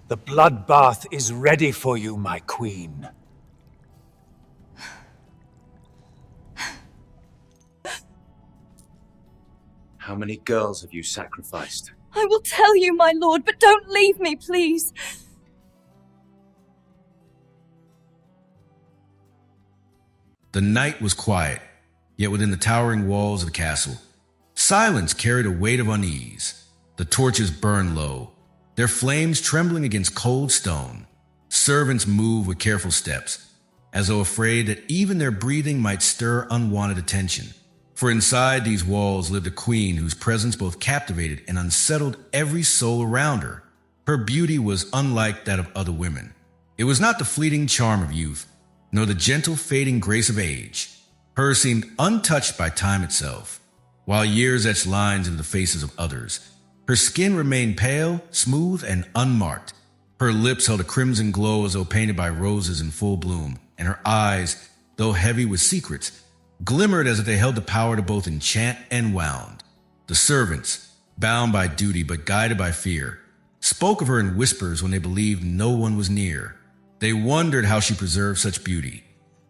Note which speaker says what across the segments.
Speaker 1: The bloodbath is ready for you, my queen.
Speaker 2: How many girls have you sacrificed?
Speaker 3: I will tell you, my lord, but don't leave me, please.
Speaker 4: The night was quiet, yet within the towering walls of the castle, silence carried a weight of unease. The torches burned low, their flames trembling against cold stone. Servants moved with careful steps, as though afraid that even their breathing might stir unwanted attention. For inside these walls lived a queen whose presence both captivated and unsettled every soul around her. Her beauty was unlike that of other women. It was not the fleeting charm of youth, nor the gentle fading grace of age. Hers seemed untouched by time itself, while years etched lines into the faces of others. Her skin remained pale, smooth, and unmarked. Her lips held a crimson glow as though painted by roses in full bloom, and her eyes, though heavy with secrets, glimmered as if they held the power to both enchant and wound. The servants, bound by duty but guided by fear, spoke of her in whispers when they believed no one was near. They wondered how she preserved such beauty,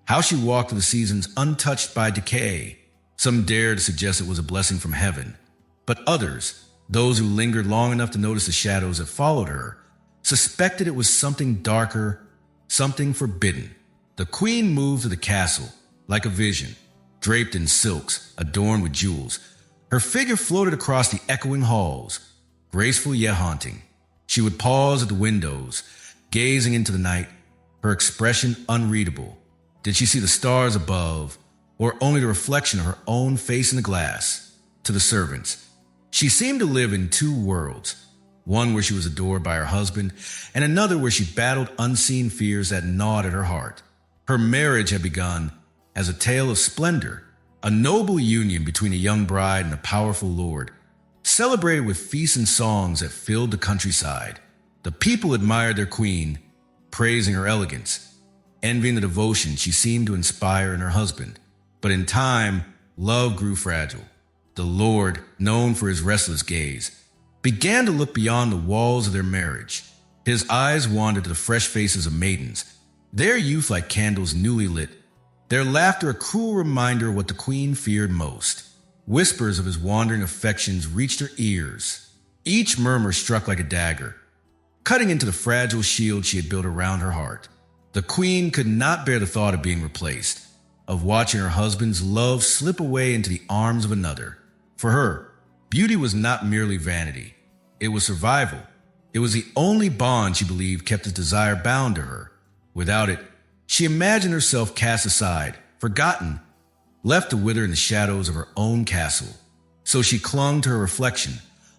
Speaker 4: how she walked through the seasons untouched by decay. Some dared to suggest it was a blessing from heaven, but others, those who lingered long enough to notice the shadows that followed her, suspected it was something darker, something forbidden. The queen moved to the castle like a vision, draped in silks, adorned with jewels. Her figure floated across the echoing halls, graceful yet haunting. She would pause at the windows, gazing into the night, her expression unreadable. Did she see the stars above, or only the reflection of her own face in the glass? To the servants, she seemed to live in two worlds, one where she was adored by her husband, and another where she battled unseen fears that gnawed at her heart. Her marriage had begun as a tale of splendor, a noble union between a young bride and a powerful lord, celebrated with feasts and songs that filled the countryside. The people admired their queen, praising her elegance, envying the devotion she seemed to inspire in her husband. But in time, love grew fragile. The lord, known for his restless gaze, began to look beyond the walls of their marriage. His eyes wandered to the fresh faces of maidens, their youth like candles newly lit, their laughter a cruel reminder of what the queen feared most. Whispers of his wandering affections reached her ears. Each murmur struck like a dagger, cutting into the fragile shield she had built around her heart. The queen could not bear the thought of being replaced, of watching her husband's love slip away into the arms of another. For her, beauty was not merely vanity. It was survival. It was the only bond she believed kept his desire bound to her. Without it, she imagined herself cast aside, forgotten, left to wither in the shadows of her own castle. So she clung to her reflection,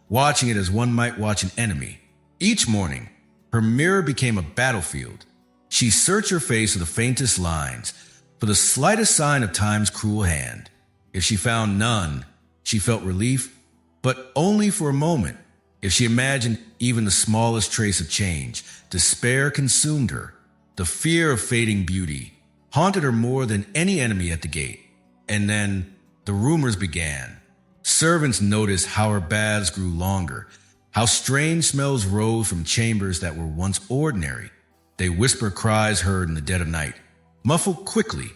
Speaker 4: watching it as one might watch an enemy. Each morning, her mirror became a battlefield. She searched her face for the faintest lines, for the slightest sign of time's cruel hand. If she found none, she felt relief, but only for a moment. If she imagined even the smallest trace of change, despair consumed her. The fear of fading beauty haunted her more than any enemy at the gate. And then the rumors began. Servants noticed how her baths grew longer, how strange smells rose from chambers that were once ordinary. They whispered cries heard in the dead of night, muffled quickly,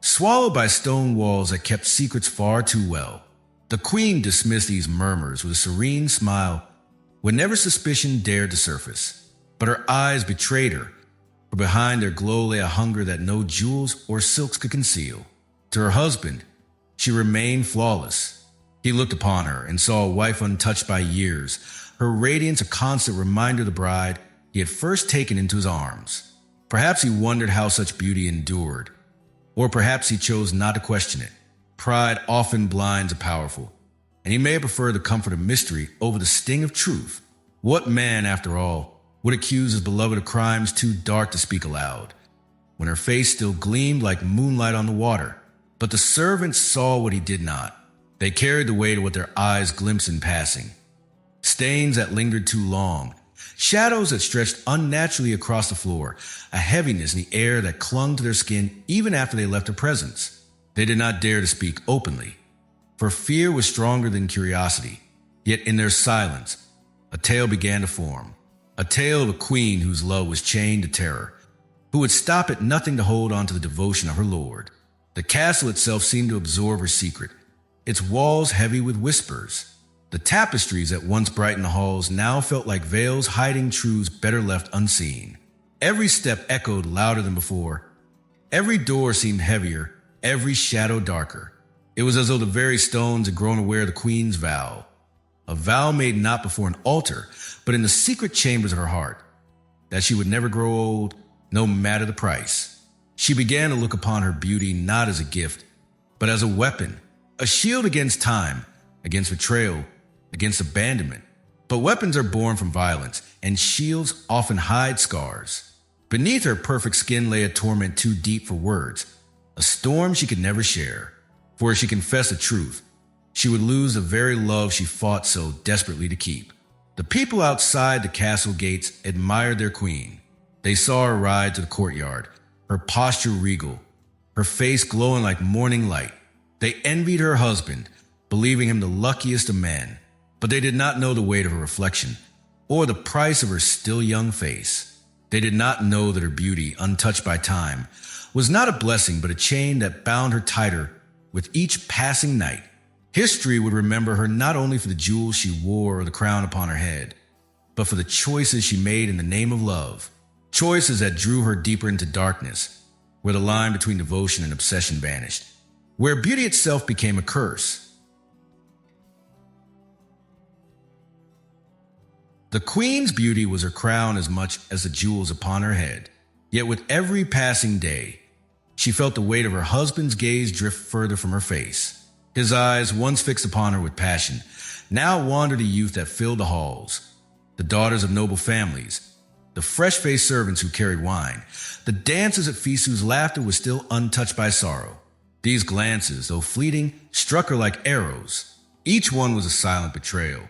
Speaker 4: swallowed by stone walls that kept secrets far too well. The queen dismissed these murmurs with a serene smile whenever suspicion dared to surface. But her eyes betrayed her, for behind their glow lay a hunger that no jewels or silks could conceal. To her husband, she remained flawless. He looked upon her and saw a wife untouched by years, her radiance a constant reminder of the bride he had first taken into his arms. Perhaps he wondered how such beauty endured, or perhaps he chose not to question it. Pride often blinds the powerful, and he may have preferred the comfort of mystery over the sting of truth. What man, after all, would accuse his beloved of crimes too dark to speak aloud, when her face still gleamed like moonlight on the water? But the servants saw what he did not. They carried the weight of what their eyes glimpsed in passing. Stains that lingered too long, shadows that stretched unnaturally across the floor, a heaviness in the air that clung to their skin even after they left her presence. They did not dare to speak openly, for fear was stronger than curiosity. Yet in their silence, a tale began to form. A tale of a queen whose love was chained to terror, who would stop at nothing to hold on to the devotion of her lord. The castle itself seemed to absorb her secret, its walls heavy with whispers. The tapestries that once brightened the halls now felt like veils hiding truths better left unseen. Every step echoed louder than before. Every door seemed heavier, every shadow darker. It was as though the very stones had grown aware of the queen's vow. A vow made not before an altar, but in the secret chambers of her heart, that she would never grow old, no matter the price. She began to look upon her beauty not as a gift, but as a weapon, a shield against time, against betrayal, against abandonment. But weapons are born from violence, and shields often hide scars. Beneath her perfect skin lay a torment too deep for words, a storm she could never share. For if she confessed the truth, she would lose the very love she fought so desperately to keep. The people outside the castle gates admired their queen. They saw her ride to the courtyard, her posture regal, her face glowing like morning light. They envied her husband, believing him the luckiest of men, but they did not know the weight of her reflection or the price of her still young face. They did not know that her beauty, untouched by time, was not a blessing but a chain that bound her tighter with each passing night. History would remember her not only for the jewels she wore or the crown upon her head, but for the choices she made in the name of love. Choices that drew her deeper into darkness, where the line between devotion and obsession vanished, where beauty itself became a curse. The queen's beauty was her crown as much as the jewels upon her head. Yet with every passing day, she felt the weight of her husband's gaze drift further from her face. His eyes, once fixed upon her with passion, now wandered the youth that filled the halls, the daughters of noble families, the fresh-faced servants who carried wine, the dancers at feasts whose laughter was still untouched by sorrow. These glances, though fleeting, struck her like arrows. Each one was a silent betrayal.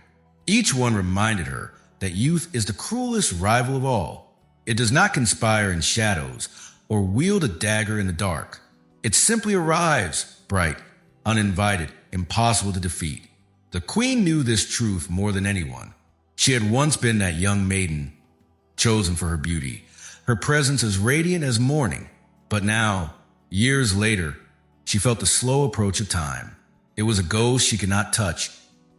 Speaker 4: Each one reminded her that youth is the cruelest rival of all. It does not conspire in shadows or wield a dagger in the dark. It simply arrives, bright, uninvited, impossible to defeat. The queen knew this truth more than anyone. She had once been that young maiden, chosen for her beauty, her presence as radiant as morning. But now, years later, she felt the slow approach of time. It was a ghost she could not touch,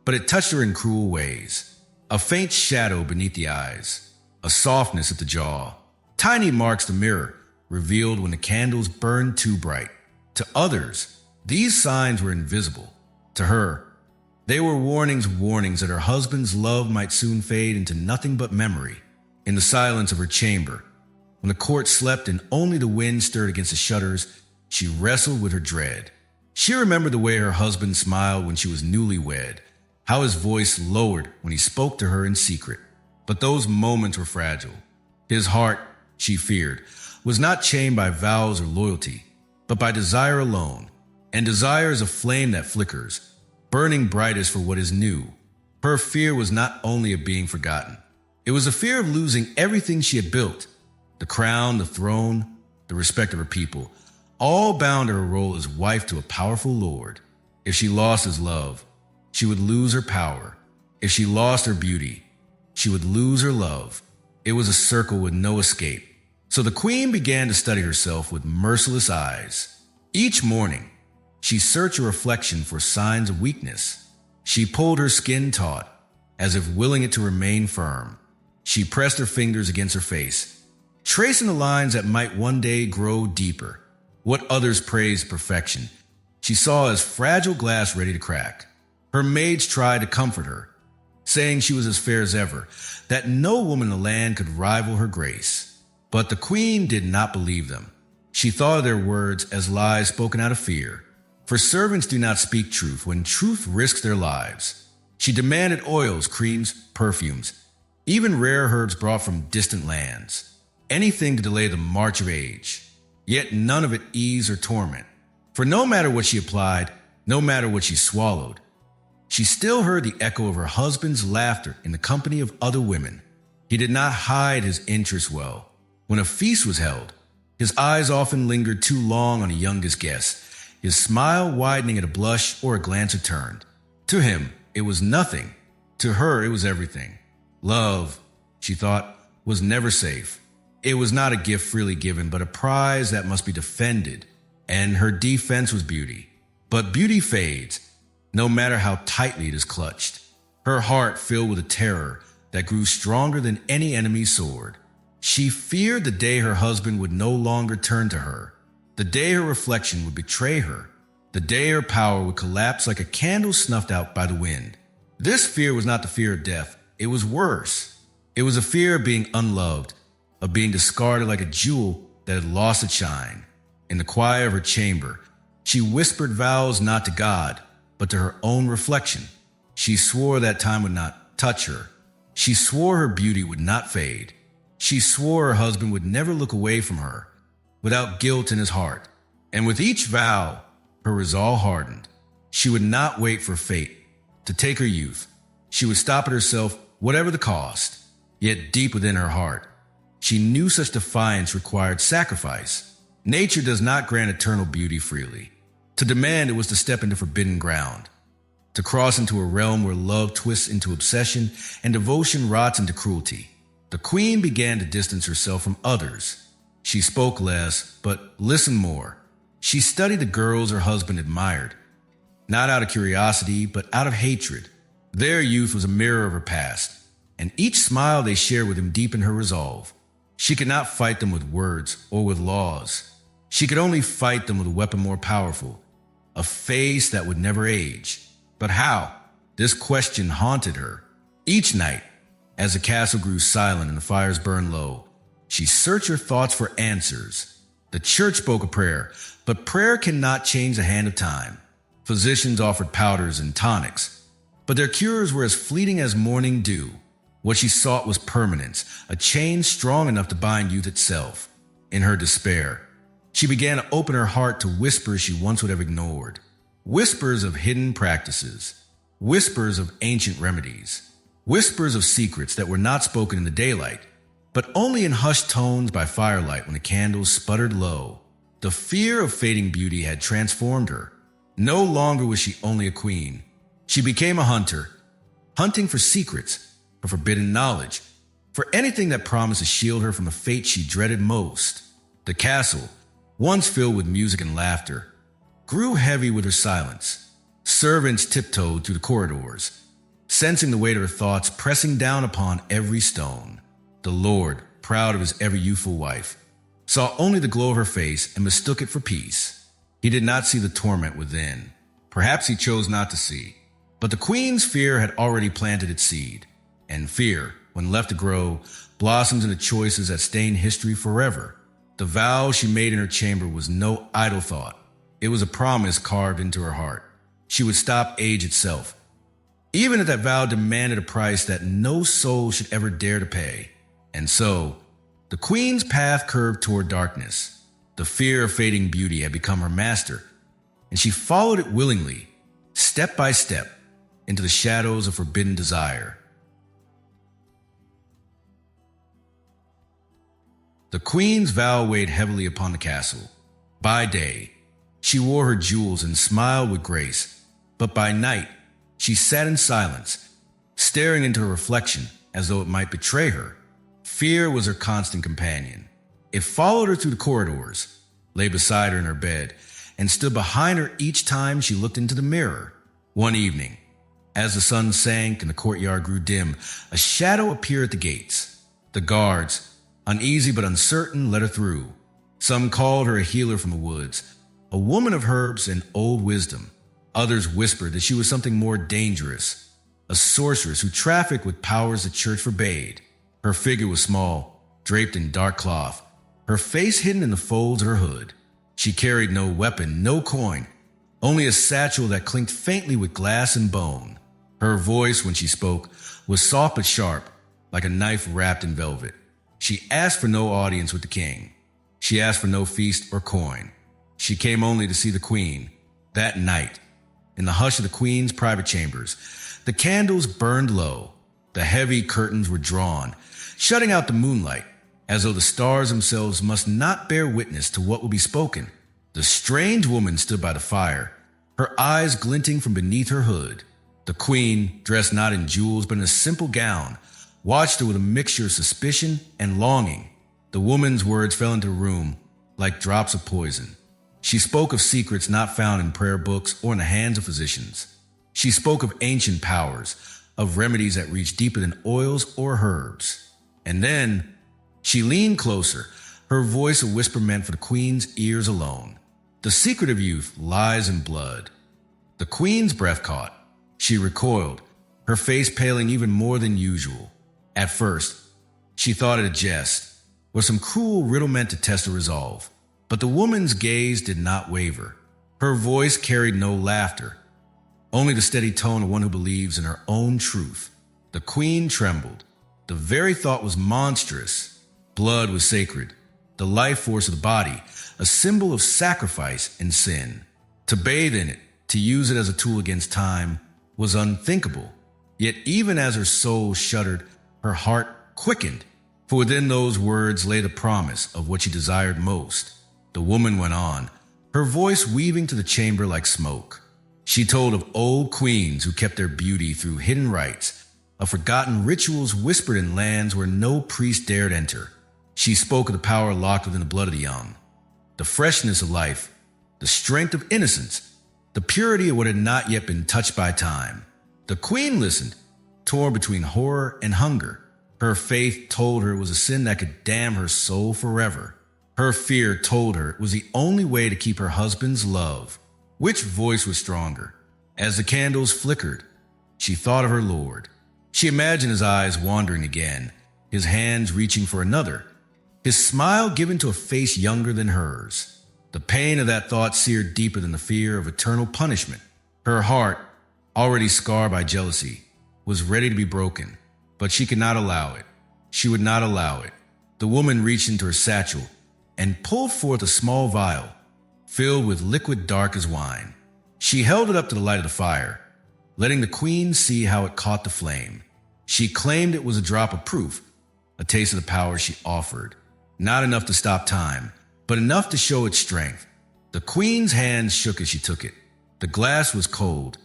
Speaker 4: but it touched her in cruel ways. A faint shadow beneath the eyes, a softness at the jaw, tiny marks the mirror revealed when the candles burned too bright. To others, these signs were invisible. To her, they were warnings that her husband's love might soon fade into nothing but memory. In the silence of her chamber, when the court slept and only the wind stirred against the shutters, she wrestled with her dread. She remembered the way her husband smiled when she was newlywed, how his voice lowered when he spoke to her in secret. But those moments were fragile. His heart, she feared, was not chained by vows or loyalty, but by desire alone. And desire is a flame that flickers, burning brightest for what is new. Her fear was not only of being forgotten. It was a fear of losing everything she had built, the crown, the throne, the respect of her people, all bound to her role as wife to a powerful lord. If she lost his love, she would lose her power. If she lost her beauty, she would lose her love. It was a circle with no escape. So the queen began to study herself with merciless eyes. Each morning, she searched her reflection for signs of weakness. She pulled her skin taut, as if willing it to remain firm. She pressed her fingers against her face, tracing the lines that might one day grow deeper. What others praised perfection, she saw as fragile glass ready to crack. Her maids tried to comfort her, saying she was as fair as ever, that no woman in the land could rival her grace. But the queen did not believe them. She thought of their words as lies spoken out of fear. For servants do not speak truth when truth risks their lives. She demanded oils, creams, perfumes, even rare herbs brought from distant lands. Anything to delay the march of age. Yet none of it ease or torment. For no matter what she applied, no matter what she swallowed, she still heard the echo of her husband's laughter in the company of other women. He did not hide his interest well. When a feast was held, his eyes often lingered too long on the youngest guest, his smile widening at a blush or a glance returned. To him, it was nothing. To her, it was everything. Love, she thought, was never safe. It was not a gift freely given, but a prize that must be defended, and her defense was beauty. But beauty fades, no matter how tightly it is clutched. Her heart filled with a terror that grew stronger than any enemy's sword. She feared the day her husband would no longer turn to her, the day her reflection would betray her, the day her power would collapse like a candle snuffed out by the wind. This fear was not the fear of death. It was worse. It was a fear of being unloved, of being discarded like a jewel that had lost its shine. In the quiet of her chamber, she whispered vows not to God, but to her own reflection. She swore that time would not touch her. She swore her beauty would not fade. She swore her husband would never look away from her, without guilt in his heart. And with each vow, her resolve hardened. She would not wait for fate to take her youth. She would stop it herself, whatever the cost. Yet deep within her heart, she knew such defiance required sacrifice. Nature does not grant eternal beauty freely. To demand it was to step into forbidden ground, to cross into a realm where love twists into obsession and devotion rots into cruelty. The queen began to distance herself from others. She spoke less, but listened more. She studied the girls her husband admired, not out of curiosity, but out of hatred. Their youth was a mirror of her past, and each smile they shared with him deepened her resolve. She could not fight them with words or with laws. She could only fight them with a weapon more powerful, a face that would never age. But how? This question haunted her. Each night, as the castle grew silent and the fires burned low, she searched her thoughts for answers. The church spoke a prayer, but prayer cannot change the hand of time. Physicians offered powders and tonics, but their cures were as fleeting as morning dew. What she sought was permanence, a chain strong enough to bind youth itself. In her despair, she began to open her heart to whispers she once would have ignored. Whispers of hidden practices, whispers of ancient remedies, whispers of secrets that were not spoken in the daylight, but only in hushed tones by firelight when the candles sputtered low. The fear of fading beauty had transformed her. No longer was she only a queen. She became a hunter, hunting for secrets, for forbidden knowledge, for anything that promised to shield her from a fate she dreaded most. The castle, once filled with music and laughter, grew heavy with her silence. Servants tiptoed through the corridors, sensing the weight of her thoughts pressing down upon every stone. The Lord, proud of his ever youthful wife, saw only the glow of her face and mistook it for peace. He did not see the torment within. Perhaps he chose not to see. But the queen's fear had already planted its seed. And fear, when left to grow, blossoms into choices that stain history forever. The vow she made in her chamber was no idle thought. It was a promise carved into her heart. She would stop age itself, even if that vow demanded a price that no soul should ever dare to pay. And so, the queen's path curved toward darkness. The fear of fading beauty had become her master, and she followed it willingly, step by step, into the shadows of forbidden desire. The queen's vow weighed heavily upon the castle. By day, she wore her jewels and smiled with grace, but by night, she sat in silence, staring into her reflection as though it might betray her. Fear was her constant companion. It followed her through the corridors, lay beside her in her bed, and stood behind her each time she looked into the mirror. One evening, as the sun sank and the courtyard grew dim, a shadow appeared at the gates. The guards, uneasy but uncertain, let her through. Some called her a healer from the woods, a woman of herbs and old wisdom. Others whispered that she was something more dangerous, a sorceress who trafficked with powers the church forbade. Her figure was small, draped in dark cloth, her face hidden in the folds of her hood. She carried no weapon, no coin, only a satchel that clinked faintly with glass and bone. Her voice, when she spoke, was soft but sharp, like a knife wrapped in velvet. She asked for no audience with the king. She asked for no feast or coin. She came only to see the queen. That night, in the hush of the queen's private chambers, the candles burned low. The heavy curtains were drawn, shutting out the moonlight, as though the stars themselves must not bear witness to what would be spoken. The strange woman stood by the fire, her eyes glinting from beneath her hood. The queen, dressed not in jewels but in a simple gown, watched her with a mixture of suspicion and longing. The woman's words fell into the room like drops of poison. She spoke of secrets not found in prayer books or in the hands of physicians. She spoke of ancient powers, of remedies that reach deeper than oils or herbs. And then she leaned closer, her voice a whisper meant for the queen's ears alone. The secret of youth lies in blood. The queen's breath caught. She recoiled, her face paling even more than usual. At first, she thought it a jest, or some cruel riddle meant to test her resolve. But the woman's gaze did not waver. Her voice carried no laughter, only the steady tone of one who believes in her own truth. The queen trembled. The very thought was monstrous. Blood was sacred, the life force of the body, a symbol of sacrifice and sin. To bathe in it, to use it as a tool against time, was unthinkable. Yet even as her soul shuddered, her heart quickened, for within those words lay the promise of what she desired most. The woman went on, her voice weaving to the chamber like smoke. She told of old queens who kept their beauty through hidden rites, of forgotten rituals whispered in lands where no priest dared enter. She spoke of the power locked within the blood of the young, the freshness of life, the strength of innocence, the purity of what had not yet been touched by time. The queen listened, torn between horror and hunger. Her faith told her it was a sin that could damn her soul forever. Her fear told her it was the only way to keep her husband's love. Which voice was stronger? As the candles flickered, she thought of her lord. She imagined his eyes wandering again, his hands reaching for another, his smile given to a face younger than hers. The pain of that thought seared deeper than the fear of eternal punishment. Her heart, already scarred by jealousy, was ready to be broken, but she could not allow it. She would not allow it. The woman reached into her satchel and pulled forth a small vial, filled with liquid dark as wine. She held it up to the light of the fire, letting the queen see how it caught the flame. She claimed it was a drop of proof, a taste of the power she offered. Not enough to stop time, but enough to show its strength. The queen's hands shook as she took it. The glass was cold,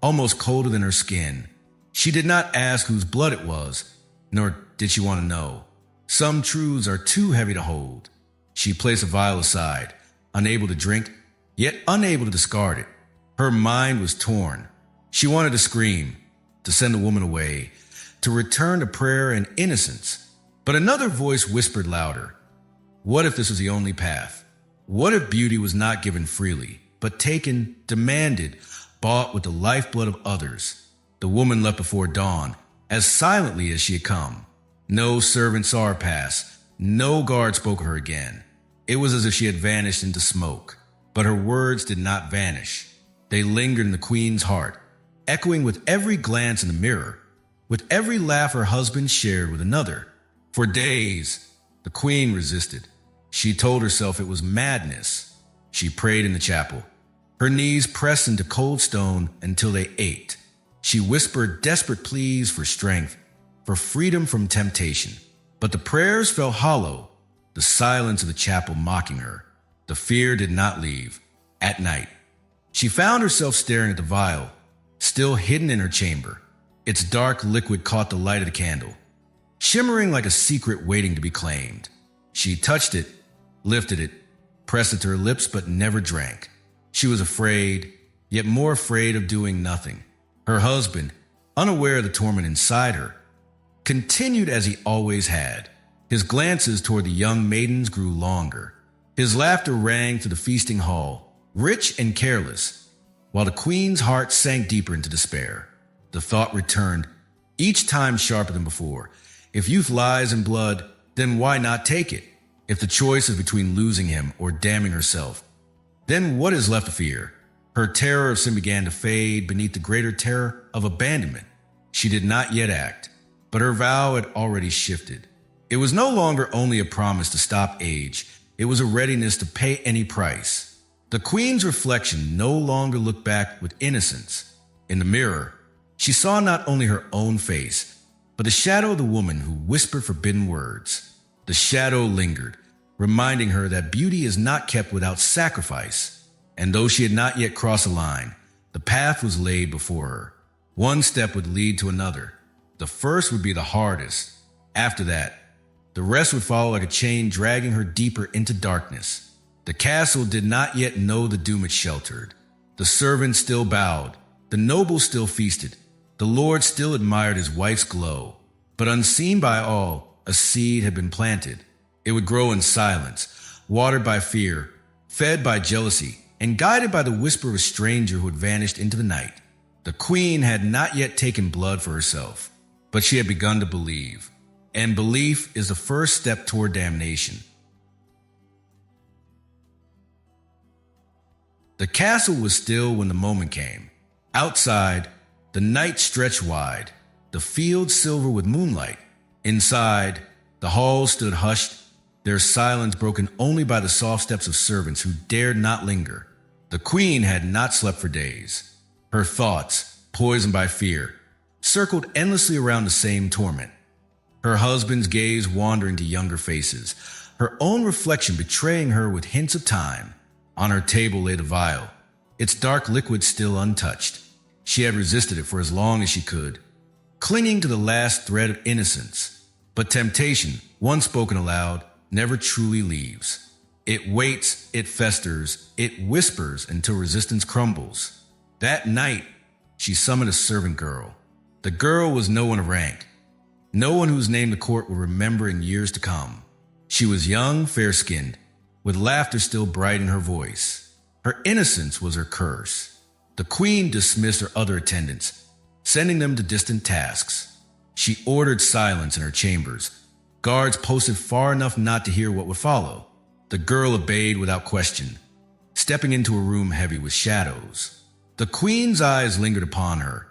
Speaker 4: almost colder than her skin. She did not ask whose blood it was, nor did she want to know. Some truths are too heavy to hold. She placed the vial aside, unable to drink, yet unable to discard it. Her mind was torn. She wanted to scream, to send the woman away, to return to prayer and innocence. But another voice whispered louder. What if this was the only path? What if beauty was not given freely, but taken, demanded, bought with the lifeblood of others? The woman left before dawn, as silently as she had come. No servant saw her pass. No guard spoke of her again. It was as if she had vanished into smoke. But her words did not vanish. They lingered in the queen's heart, echoing with every glance in the mirror, with every laugh her husband shared with another. For days, the queen resisted. She told herself it was madness. She prayed in the chapel, her knees pressed into cold stone until they ached. She whispered desperate pleas for strength, for freedom from temptation. But the prayers fell hollow, the silence of the chapel mocking her. The fear did not leave. At night, she found herself staring at the vial, still hidden in her chamber. Its dark liquid caught the light of the candle, shimmering like a secret waiting to be claimed. She touched it, lifted it, pressed it to her lips, but never drank. She was afraid, yet more afraid of doing nothing. Her husband, unaware of the torment inside her, continued as he always had. His glances toward the young maidens grew longer. His laughter rang through the feasting hall, rich and careless, while the queen's heart sank deeper into despair. The thought returned, each time sharper than before. If youth lies in blood, then why not take it? If the choice is between losing him or damning herself, then what is left to fear? Her terror of sin began to fade beneath the greater terror of abandonment. She did not yet act, but her vow had already shifted. It was no longer only a promise to stop age, it was a readiness to pay any price. The queen's reflection no longer looked back with innocence. In the mirror, she saw not only her own face, but the shadow of the woman who whispered forbidden words. The shadow lingered, reminding her that beauty is not kept without sacrifice. And though she had not yet crossed the line, the path was laid before her. One step would lead to another. The The first would be the hardest. After that, the rest would follow like a chain, dragging her deeper into darkness. The castle did not yet know the doom it sheltered. The servants still bowed. The nobles still feasted. The lord still admired his wife's glow. But unseen by all, a seed had been planted. It would grow in silence, watered by fear, fed by jealousy, and guided by the whisper of a stranger who had vanished into the night. The queen had not yet taken blood for herself, but she had begun to believe. And belief is the first step toward damnation. The castle was still when the moment came. Outside, the night stretched wide, the fields silver with moonlight. Inside, the halls stood hushed, their silence broken only by the soft steps of servants who dared not linger. The queen had not slept for days. Her thoughts, poisoned by fear, circled endlessly around the same torment. Her husband's gaze wandering to younger faces, her own reflection betraying her with hints of time. On her table lay the vial, its dark liquid still untouched. She had resisted it for as long as she could, clinging to the last thread of innocence. But temptation, once spoken aloud, never truly leaves. It waits, it festers, it whispers until resistance crumbles. That night, she summoned a servant girl. The girl was no one of rank, no one whose name the court will remember in years to come. She was young, fair-skinned, with laughter still bright in her voice. Her innocence was her curse. The queen dismissed her other attendants, sending them to distant tasks. She ordered silence in her chambers, guards posted far enough not to hear what would follow. The girl obeyed without question, stepping into a room heavy with shadows. The queen's eyes lingered upon her,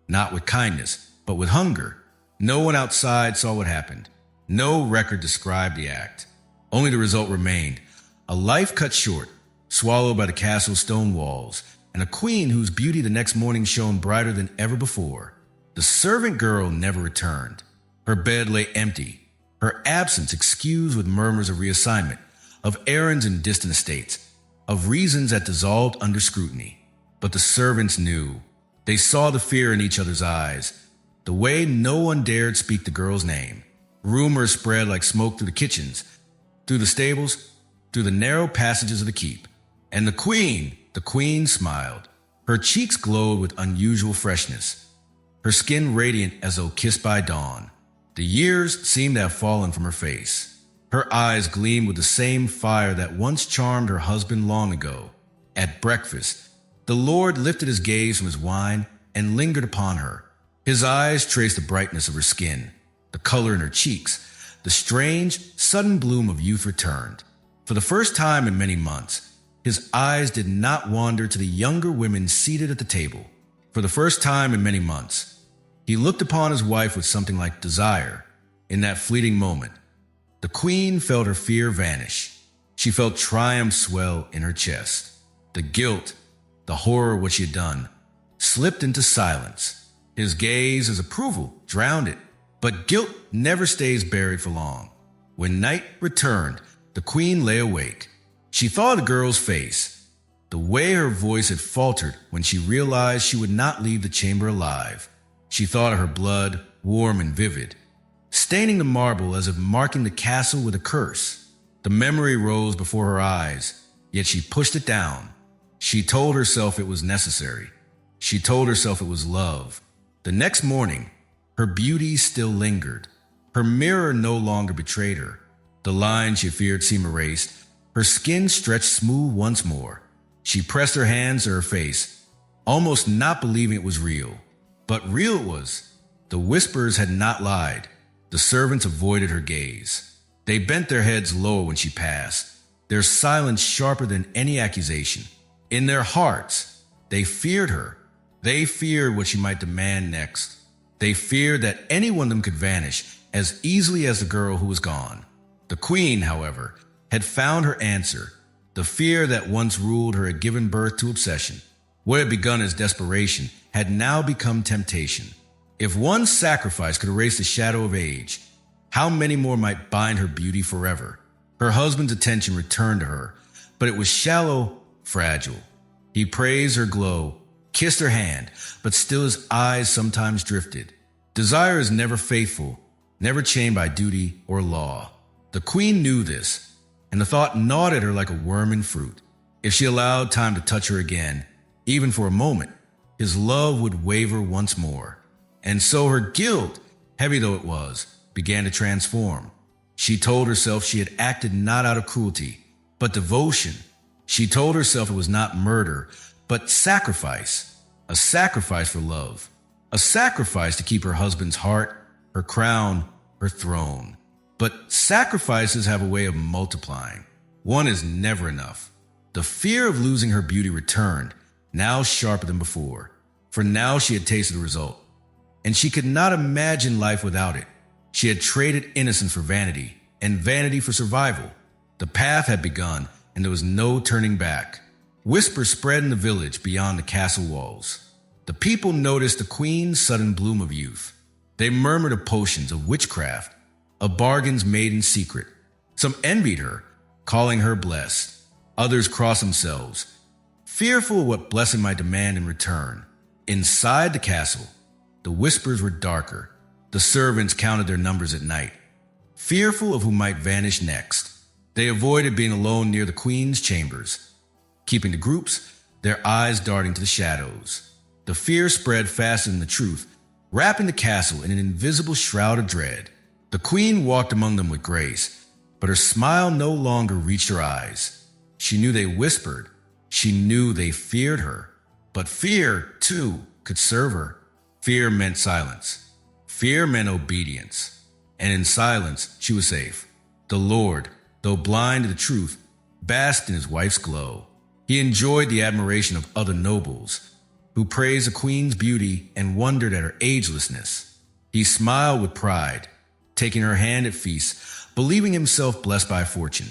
Speaker 4: not with kindness, but with hunger. No one outside saw what happened. No record described the act. Only the result remained, a life cut short, swallowed by the castle's stone walls, and a queen whose beauty the next morning shone brighter than ever before. The servant girl never returned. Her bed lay empty, her absence excused with murmurs of reassignment, of errands in distant estates, of reasons that dissolved under scrutiny. But the servants knew. They saw the fear in each other's eyes, the way no one dared speak the girl's name. Rumors spread like smoke through the kitchens, through the stables, through the narrow passages of the keep. And the queen smiled. Her cheeks glowed with unusual freshness, her skin radiant as though kissed by dawn. The years seemed to have fallen from her face. Her eyes gleamed with the same fire that once charmed her husband long ago. At breakfast, the lord lifted his gaze from his wine and lingered upon her. His eyes traced the brightness of her skin, the color in her cheeks. The strange, sudden bloom of youth returned. For the first time in many months, his eyes did not wander to the younger women seated at the table. For the first time in many months, he looked upon his wife with something like desire. In that fleeting moment, the queen felt her fear vanish. She felt triumph swell in her chest. The guilt, the horror of what she had done, slipped into silence. His gaze, his approval, drowned it. But guilt never stays buried for long. When night returned, the queen lay awake. She thought of the girl's face, the way her voice had faltered when she realized she would not leave the chamber alive. She thought of her blood, warm and vivid, staining the marble as if marking the castle with a curse. The memory rose before her eyes, yet she pushed it down. She told herself it was necessary. She told herself it was love. The next morning, her beauty still lingered. Her mirror no longer betrayed her. The lines she feared seemed erased. Her skin stretched smooth once more. She pressed her hands to her face, almost not believing it was real. But real it was. The whispers had not lied. The servants avoided her gaze. They bent their heads low when she passed, their silence sharper than any accusation. In their hearts, they feared her. They feared what she might demand next. They feared that any one of them could vanish as easily as the girl who was gone. The queen, however, had found her answer. The fear that once ruled her had given birth to obsession. What had begun as desperation had now become temptation. If one sacrifice could erase the shadow of age, how many more might bind her beauty forever? Her husband's attention returned to her, but it was shallow, fragile. He praised her glow, kissed her hand, but still his eyes sometimes drifted. Desire is never faithful, never chained by duty or law. The queen knew this, and the thought gnawed at her like a worm in fruit. If she allowed time to touch her again, even for a moment, his love would waver once more. And so her guilt, heavy though it was, began to transform. She told herself she had acted not out of cruelty, but devotion. She told herself it was not murder, but sacrifice. A sacrifice for love. A sacrifice to keep her husband's heart, her crown, her throne. But sacrifices have a way of multiplying. One is never enough. The fear of losing her beauty returned, now sharper than before. For now she had tasted the result. And she could not imagine life without it. She had traded innocence for vanity, and vanity for survival. The path had begun, and there was no turning back. Whispers spread in the village beyond the castle walls. The people noticed the queen's sudden bloom of youth. They murmured of potions, of witchcraft, of bargains made in secret. Some envied her, calling her blessed. Others crossed themselves, fearful of what blessing might demand in return. Inside the castle, the whispers were darker. The servants counted their numbers at night, fearful of who might vanish next. They avoided being alone near the queen's chambers, keeping to groups, their eyes darting to the shadows. The fear spread faster than the truth, wrapping the castle in an invisible shroud of dread. The queen walked among them with grace, but her smile no longer reached her eyes. She knew they whispered. She knew they feared her. But fear, too, could serve her. Fear meant silence. Fear meant obedience. And in silence, she was safe. The Lord, though blind to the truth, basked in his wife's glow. He enjoyed the admiration of other nobles, who praised the queen's beauty and wondered at her agelessness. He smiled with pride, taking her hand at feasts, believing himself blessed by fortune.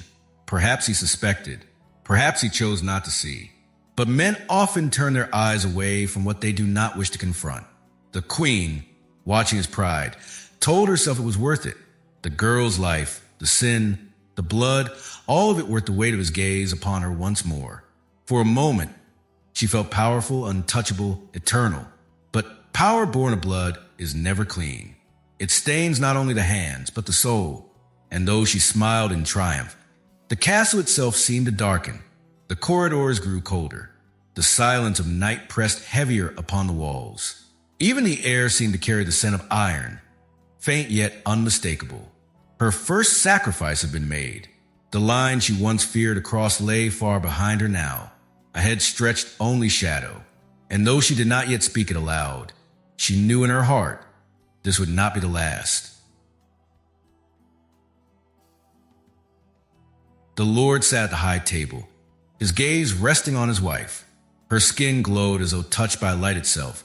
Speaker 4: Perhaps he suspected, perhaps he chose not to see. But men often turn their eyes away from what they do not wish to confront. The queen, watching his pride, told herself it was worth it. The girl's life, the sin, the blood, all of it worth the weight of his gaze upon her once more. For a moment, she felt powerful, untouchable, eternal. But power born of blood is never clean. It stains not only the hands, but the soul. And though she smiled in triumph, the castle itself seemed to darken. The corridors grew colder. The silence of night pressed heavier upon the walls. Even the air seemed to carry the scent of iron, faint yet unmistakable. Her first sacrifice had been made. The line she once feared to cross lay far behind her now. Ahead stretched only shadow. And though she did not yet speak it aloud, she knew in her heart this would not be the last. The Lord sat at the high table, his gaze resting on his wife. Her skin glowed as though touched by light itself.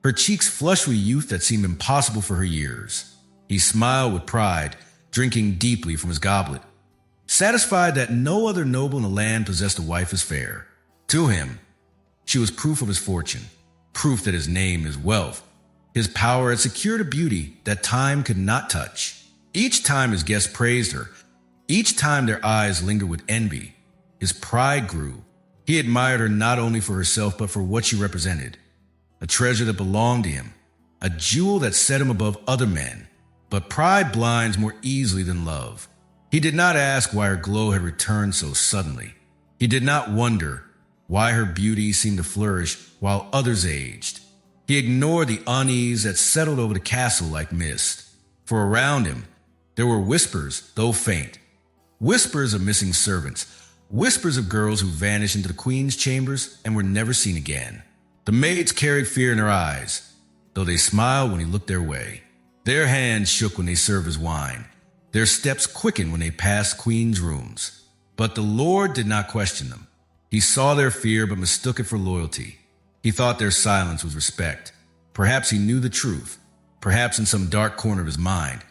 Speaker 4: Her cheeks flushed with youth that seemed impossible for her years. He smiled with pride, drinking deeply from his goblet, satisfied that no other noble in the land possessed a wife as fair. To him, she was proof of his fortune, proof that his name, his wealth, his power had secured a beauty that time could not touch. Each time his guests praised her, each time their eyes lingered with envy, his pride grew. He admired her not only for herself, but for what she represented. A treasure that belonged to him, a jewel that set him above other men. But pride blinds more easily than love. He did not ask why her glow had returned so suddenly. He did not wonder why her beauty seemed to flourish while others aged. He ignored the unease that settled over the castle like mist. For around him, there were whispers, though faint. Whispers of missing servants, whispers of girls who vanished into the queen's chambers and were never seen again. The maids carried fear in their eyes, though they smiled when he looked their way. Their hands shook when they served his wine. Their steps quickened when they passed queen's rooms. But the Lord did not question them. He saw their fear but mistook it for loyalty. He thought their silence was respect. Perhaps he knew the truth. Perhaps in some dark corner of his mind,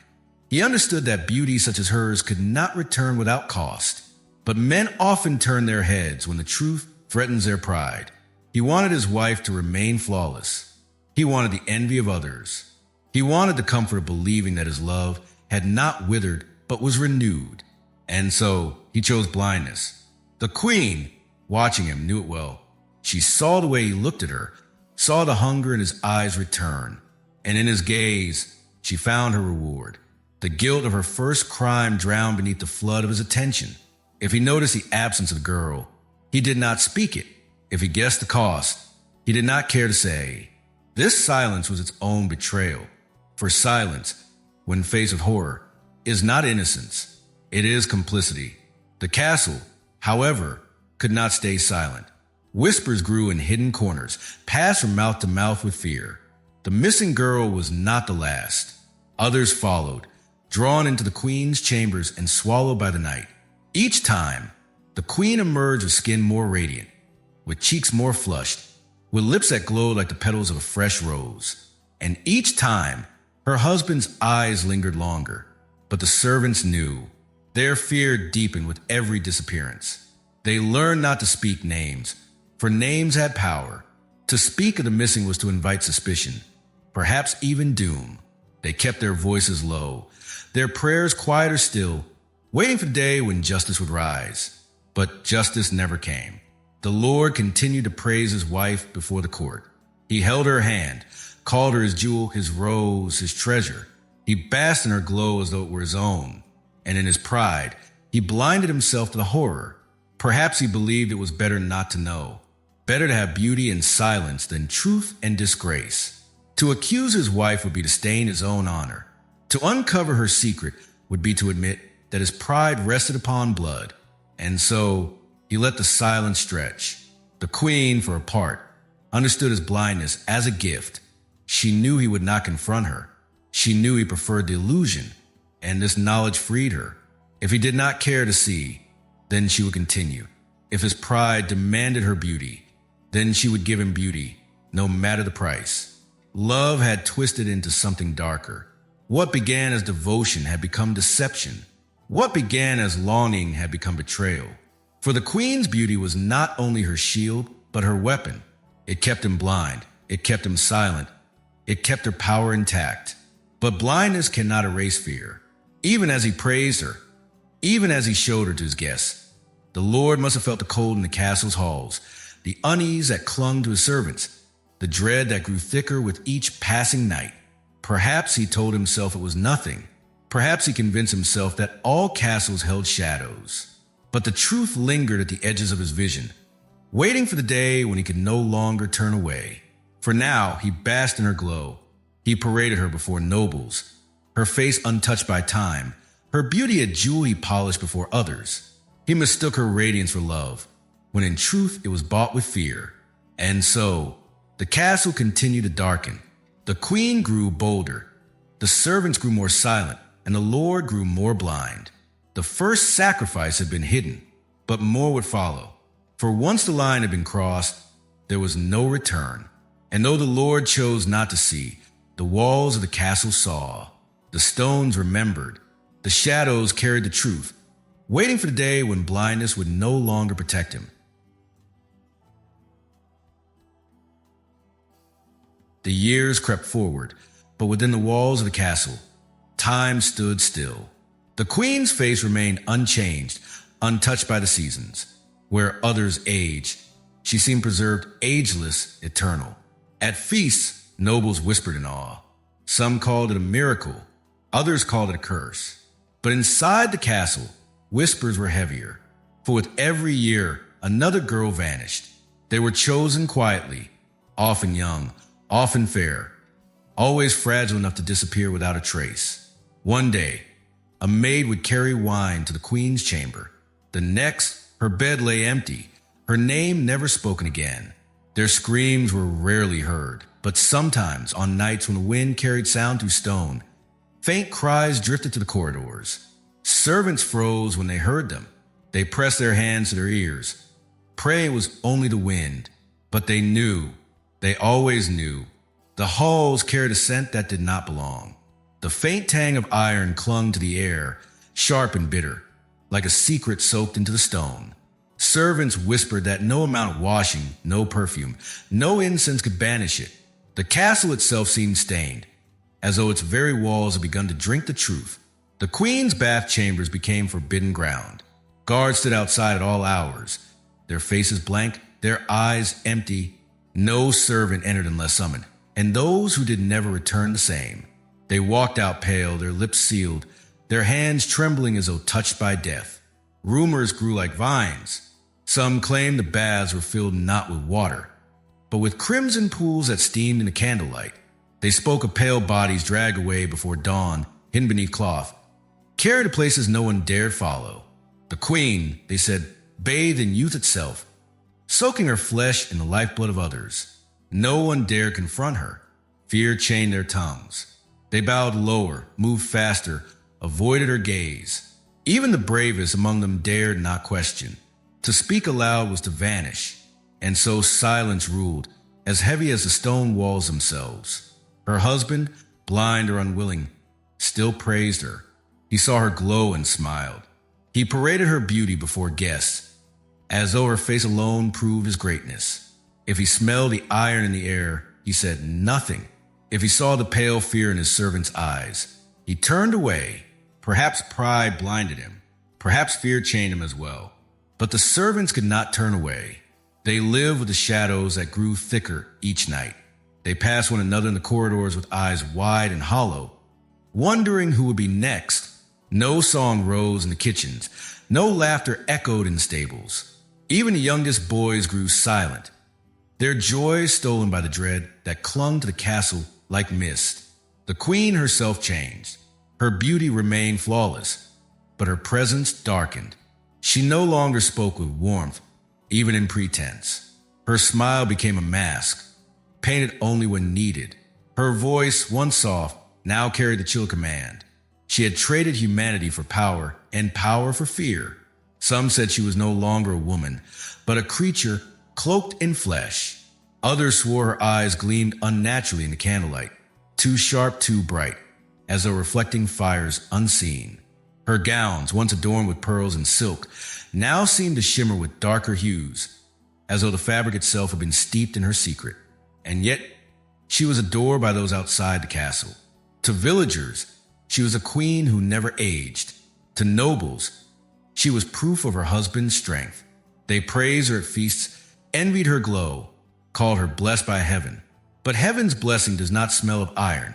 Speaker 4: he understood that beauty such as hers could not return without cost. But men often turn their heads when the truth threatens their pride. He wanted his wife to remain flawless. He wanted the envy of others. He wanted the comfort of believing that his love had not withered but was renewed. And so he chose blindness. The queen, watching him, knew it well. She saw the way he looked at her, saw the hunger in his eyes return. and in his gaze, she found her reward. The guilt of her first crime drowned beneath the flood of his attention. If he noticed the absence of the girl, he did not speak it. If he guessed the cost, he did not care to say. This silence was its own betrayal. For silence, when faced with horror, is not innocence. It is complicity. The castle, however, could not stay silent. Whispers grew in hidden corners, passed from mouth to mouth with fear. The missing girl was not the last. Others followed, drawn into the queen's chambers and swallowed by the night. Each time, the queen emerged with skin more radiant, with cheeks more flushed, with lips that glowed like the petals of a fresh rose. And each time, her husband's eyes lingered longer. But the servants knew. Their fear deepened with every disappearance. They learned not to speak names, for names had power. To speak of the missing was to invite suspicion, perhaps even doom. They kept their voices low, their prayers quieter still, waiting for the day when justice would rise. But justice never came. The Lord continued to praise his wife before the court. He held her hand, called her his jewel, his rose, his treasure. He basked in her glow as though it were his own. And in his pride, he blinded himself to the horror. Perhaps he believed it was better not to know. Better to have beauty and silence than truth and disgrace. To accuse his wife would be to stain his own honor. To uncover her secret would be to admit that his pride rested upon blood. And so he let the silence stretch. The queen, for her part, understood his blindness as a gift. She knew he would not confront her. She knew he preferred the illusion, and this knowledge freed her. If he did not care to see, then she would continue. If his pride demanded her beauty, then she would give him beauty, no matter the price. Love had twisted into something darker. What began as devotion had become deception. What began as longing had become betrayal. For the queen's beauty was not only her shield, but her weapon. It kept him blind. It kept him silent. It kept her power intact. But blindness cannot erase fear. Even as he praised her, even as he showed her to his guests, the Lord must have felt the cold in the castle's halls, the unease that clung to his servants, the dread that grew thicker with each passing night. Perhaps he told himself it was nothing. Perhaps he convinced himself that all castles held shadows. But the truth lingered at the edges of his vision, waiting for the day when he could no longer turn away. For now, he basked in her glow. He paraded her before nobles, her face untouched by time, her beauty a jewel he polished before others. He mistook her radiance for love, when in truth it was bought with fear. And so, the castle continued to darken. The queen grew bolder. The servants grew more silent, and the Lord grew more blind. The first sacrifice had been hidden, but more would follow. For once the line had been crossed, there was no return. And though the Lord chose not to see, the walls of the castle saw. The stones remembered. The shadows carried the truth, waiting for the day when blindness would no longer protect him. The years crept forward, but within the walls of the castle, time stood still. The queen's face remained unchanged, untouched by the seasons. Where others aged, she seemed preserved ageless, eternal. At feasts, nobles whispered in awe. Some called it a miracle, others called it a curse. But inside the castle, whispers were heavier. For with every year, another girl vanished. They were chosen quietly, often young, often fair, always fragile enough to disappear without a trace. One day, a maid would carry wine to the queen's chamber. The next, her bed lay empty, her name never spoken again. Their screams were rarely heard, but sometimes on nights when the wind carried sound through stone, faint cries drifted to the corridors. Servants froze when they heard them. They pressed their hands to their ears. Pray it was only the wind, but they knew, they always knew. The halls carried a scent that did not belong. The faint tang of iron clung to the air, sharp and bitter, like a secret soaked into the stone. Servants whispered that no amount of washing, no perfume, no incense could banish it. The castle itself seemed stained, as though its very walls had begun to drink the truth. The queen's bath chambers became forbidden ground. Guards stood outside at all hours, their faces blank, their eyes empty. No servant entered unless summoned, and those who did never return the same. They walked out pale, their lips sealed, their hands trembling as though touched by death. Rumors grew like vines. Some claimed the baths were filled not with water, but with crimson pools that steamed in the candlelight. They spoke of pale bodies dragged away before dawn, hidden beneath cloth, carried to places no one dared follow. The queen, they said, bathed in youth itself, soaking her flesh in the lifeblood of others. No one dared confront her. Fear chained their tongues. They bowed lower, moved faster, avoided her gaze. Even the bravest among them dared not question. To speak aloud was to vanish, and so silence ruled, as heavy as the stone walls themselves. Her husband, blind or unwilling, still praised her. He saw her glow and smiled. He paraded her beauty before guests, as though her face alone proved his greatness. If he smelled the iron in the air, he said nothing. If he saw the pale fear in his servant's eyes, he turned away. Perhaps pride blinded him. Perhaps fear chained him as well. But the servants could not turn away. They lived with the shadows that grew thicker each night. They passed one another in the corridors with eyes wide and hollow, wondering who would be next. No song rose in the kitchens. No laughter echoed in the stables. Even the youngest boys grew silent, their joy stolen by the dread that clung to the castle like mist. The queen herself changed. Her beauty remained flawless, but her presence darkened. She no longer spoke with warmth, even in pretense. Her smile became a mask, painted only when needed. Her voice, once soft, now carried the chill command. She had traded humanity for power, and power for fear. Some said she was no longer a woman, but a creature cloaked in flesh. Others swore her eyes gleamed unnaturally in the candlelight, too sharp, too bright, as though reflecting fires unseen. Her gowns, once adorned with pearls and silk, now seemed to shimmer with darker hues, as though the fabric itself had been steeped in her secret. And yet, she was adored by those outside the castle. To villagers, she was a queen who never aged. To nobles, she was proof of her husband's strength. They praised her at feasts, envied her glow, called her blessed by heaven. But heaven's blessing does not smell of iron,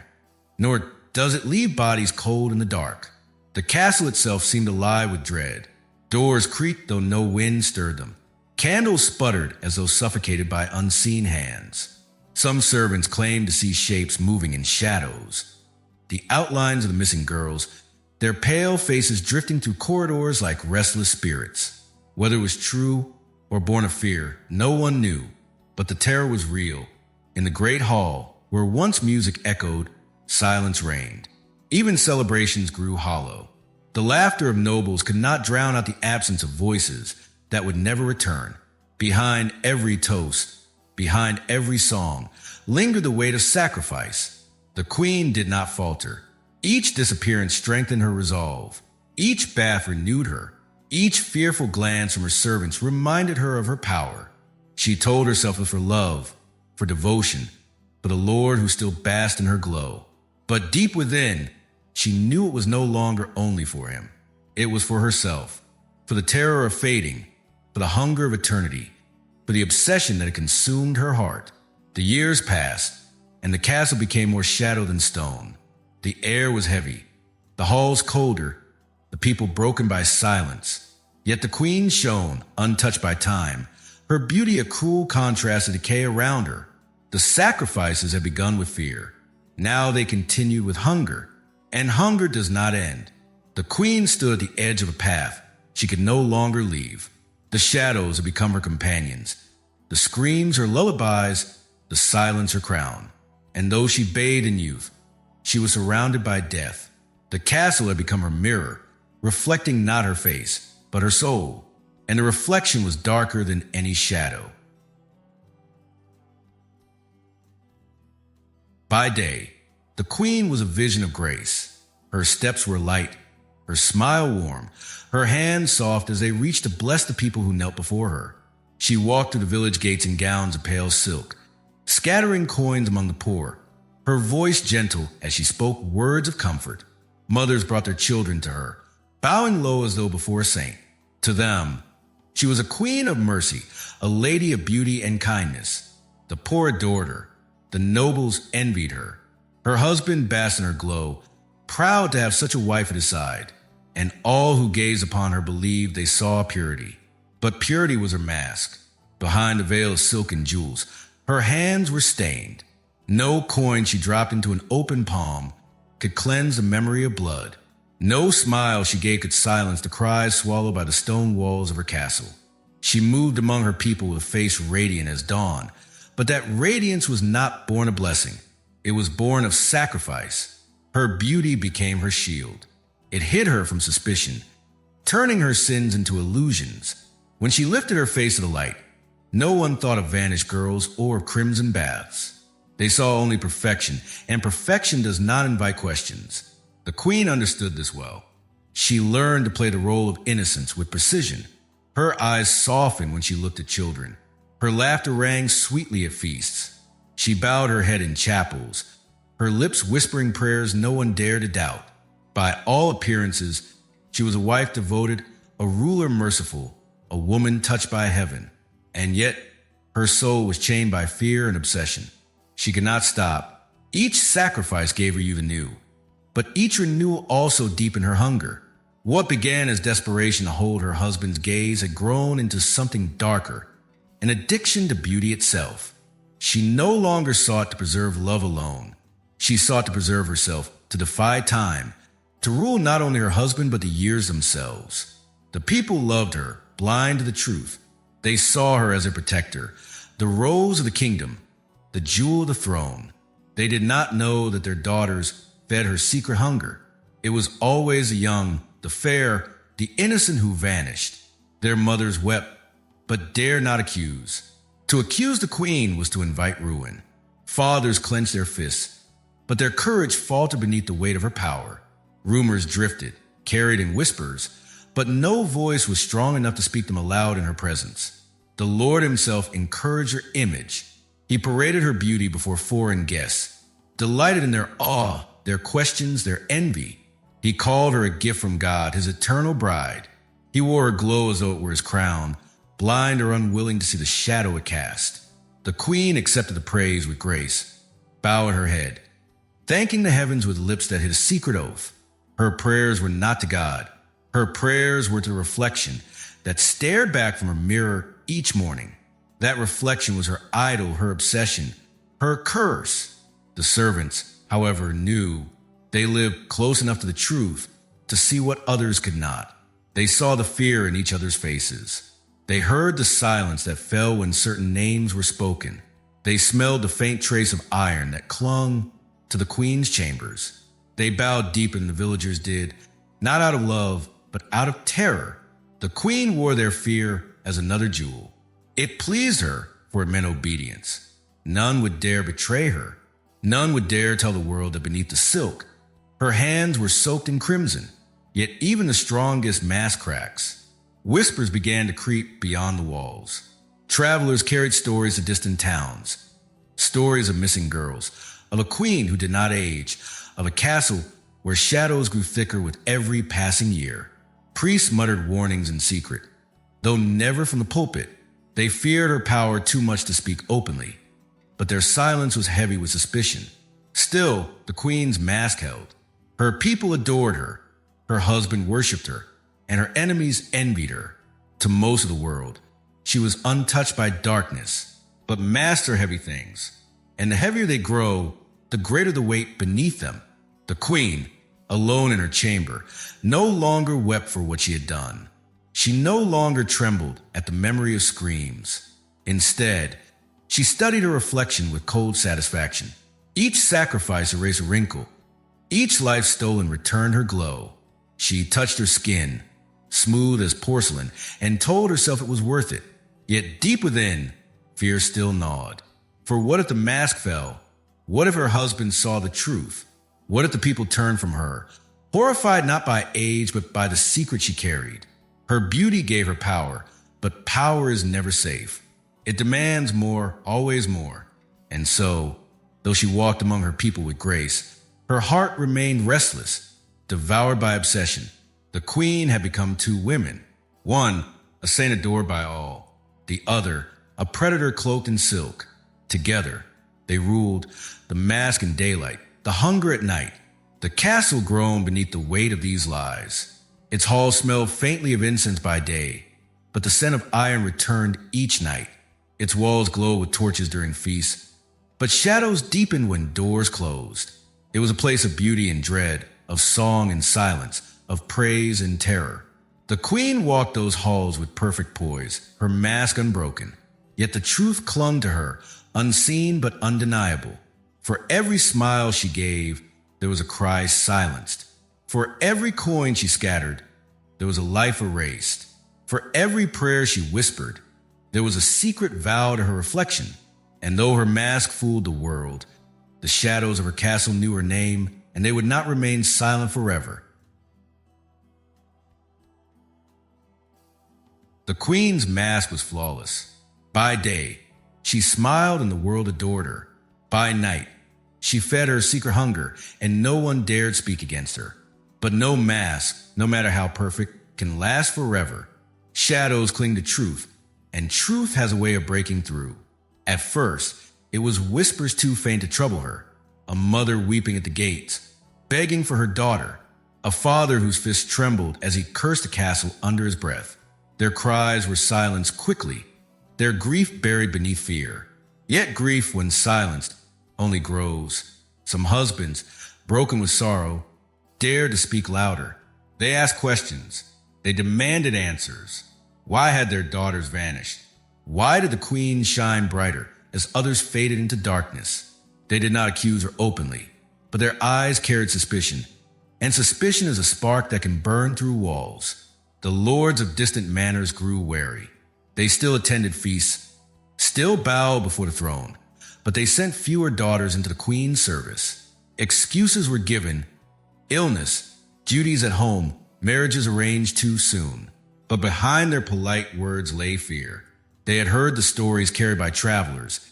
Speaker 4: nor does it leave bodies cold in the dark. The castle itself seemed alive with dread. Doors creaked though no wind stirred them. Candles sputtered as though suffocated by unseen hands. Some servants claimed to see shapes moving in shadows. The outlines of the missing girls, their pale faces drifting through corridors like restless spirits. Whether it was true or born of fear, no one knew. But the terror was real. In the great hall, where once music echoed, silence reigned. Even celebrations grew hollow. The laughter of nobles could not drown out the absence of voices that would never return. Behind every toast, behind every song, lingered the weight of sacrifice. The queen did not falter. Each disappearance strengthened her resolve. Each bath renewed her. Each fearful glance from her servants reminded her of her power. She told herself it was for love, for devotion, for the Lord who still basked in her glow. But deep within, she knew it was no longer only for him. It was for herself, for the terror of fading, for the hunger of eternity, for the obsession that had consumed her heart. The years passed, and the castle became more shadow than stone. The air was heavy, the halls colder, the people broken by silence. Yet the queen shone, untouched by time, her beauty a cruel contrast to decay around her. The sacrifices had begun with fear. Now they continued with hunger, and hunger does not end. The queen stood at the edge of a path she could no longer leave. The shadows had become her companions, the screams her lullabies, the silence her crown. And though she bathed in youth, she was surrounded by death. The castle had become her mirror, reflecting not her face, but her soul. And the reflection was darker than any shadow. By day, the queen was a vision of grace. Her steps were light, her smile warm, her hands soft as they reached to bless the people who knelt before her. She walked through the village gates in gowns of pale silk, scattering coins among the poor, her voice gentle as she spoke words of comfort. Mothers brought their children to her, bowing low as though before a saint. To them, she was a queen of mercy, a lady of beauty and kindness. The poor adored her. The The nobles envied her. Her husband basked in her glow, proud to have such a wife at his side, and all who gazed upon her believed they saw purity. But purity was her mask. Behind a veil of silk and jewels, her hands were stained. No coin she dropped into an open palm could cleanse the memory of blood. No smile she gave could silence the cries swallowed by the stone walls of her castle. She moved among her people with a face radiant as dawn, but that radiance was not born of blessing. It was born of sacrifice. Her beauty became her shield. It hid her from suspicion, turning her sins into illusions. When she lifted her face to the light, no one thought of vanished girls or of crimson baths. They saw only perfection, and perfection does not invite questions. The queen understood this well. She learned to play the role of innocence with precision. Her eyes softened when she looked at children. Her laughter rang sweetly at feasts. She bowed her head in chapels, her lips whispering prayers no one dared to doubt. By all appearances, she was a wife devoted, a ruler merciful, a woman touched by heaven. And yet, her soul was chained by fear and obsession. She could not stop. Each sacrifice gave her even new, but each renewal also deepened her hunger. What began as desperation to hold her husband's gaze had grown into something darker, an addiction to beauty itself. She no longer sought to preserve love alone. She sought to preserve herself, to defy time, to rule not only her husband but the years themselves. The people loved her, blind to the truth. They saw her as their protector, the rose of the kingdom, the jewel of the throne. They did not know that their daughters fed her secret hunger. It was always the young, the fair, the innocent who vanished. Their mothers wept, but dared not accuse. To accuse the queen was to invite ruin. Fathers clenched their fists, but their courage faltered beneath the weight of her power. Rumors drifted, carried in whispers, but no voice was strong enough to speak them aloud in her presence. The Lord himself encouraged her image. He paraded her beauty before foreign guests, delighted in their awe, their questions, their envy. He called her a gift from God, his eternal bride. He wore her glow as though it were his crown, blind or unwilling to see the shadow it cast. The queen accepted the praise with grace, bowed her head, thanking the heavens with lips that hid a secret oath. Her prayers were not to God. Her prayers were to the reflection that stared back from her mirror each morning. That reflection was her idol, her obsession, her curse. The servants, however, knew they lived close enough to the truth to see what others could not. They saw the fear in each other's faces. They heard the silence that fell when certain names were spoken. They smelled the faint trace of iron that clung to the queen's chambers. They bowed deeper than the villagers did, not out of love, but out of terror. The queen wore their fear as another jewel. It pleased her, for it meant obedience. None would dare betray her. None would dare tell the world that beneath the silk, her hands were soaked in crimson. Yet even the strongest mask cracks. Whispers began to creep beyond the walls. Travelers carried stories of distant towns, stories of missing girls, of a queen who did not age, of a castle where shadows grew thicker with every passing year. Priests muttered warnings in secret, though never from the pulpit. They feared her power too much to speak openly, but their silence was heavy with suspicion. Still, the queen's mask held. Her people adored her, her husband worshipped her, and her enemies envied her. To most of the world, she was untouched by darkness, but master heavy things. And the heavier they grow, the greater the weight beneath them. The queen, alone in her chamber, no longer wept for what she had done. She no longer trembled at the memory of screams. Instead, she studied her reflection with cold satisfaction. Each sacrifice erased a wrinkle. Each life stolen returned her glow. She touched her skin, smooth as porcelain, and told herself it was worth it. Yet deep within, fear still gnawed. For what if the mask fell? What if her husband saw the truth? What if the people turned from her, horrified not by age but by the secret she carried? Her beauty gave her power, but power is never safe. It demands more, always more. And so, though she walked among her people with grace, her heart remained restless, devoured by obsession. The queen had become two women. One, a saint adored by all. The other, a predator cloaked in silk. Together, They ruled the mask in daylight, the hunger at night. The castle groaned beneath the weight of these lies. Its halls smelled faintly of incense by day, but the scent of iron returned each night. Its walls glowed with torches during feasts, but shadows deepened when doors closed. It was a place of beauty and dread, of song and silence, of praise and terror. The queen walked those halls with perfect poise, her mask unbroken. Yet the truth clung to her, unseen but undeniable. For every smile she gave, there was a cry silenced. For every coin she scattered, there was a life erased. For every prayer she whispered, there was a secret vow to her reflection. And though her mask fooled the world, the shadows of her castle knew her name, and they would not remain silent forever. The queen's mask was flawless. By day, she smiled and the world adored her. By night, she fed her secret hunger, and no one dared speak against her. But no mask, no matter how perfect, can last forever. Shadows cling to truth, and truth has a way of breaking through. At first, it was whispers too faint to trouble her, a mother weeping at the gates, begging for her daughter, a father whose fist trembled as he cursed the castle under his breath. Their cries were silenced quickly, their grief buried beneath fear. Yet grief, when silenced, only grows. Some husbands, broken with sorrow, dared to speak louder. They asked questions. They demanded answers. Why had their daughters vanished? Why did the queen shine brighter as others faded into darkness? They did not accuse her openly, but their eyes carried suspicion, and suspicion is a spark that can burn through walls. The lords of distant manors grew wary. They still attended feasts, still bowed before the throne, but they sent fewer daughters into the queen's service. Excuses were given: illness, duties at home, marriages arranged too soon. But behind their polite words lay fear. They had heard the stories carried by travelers,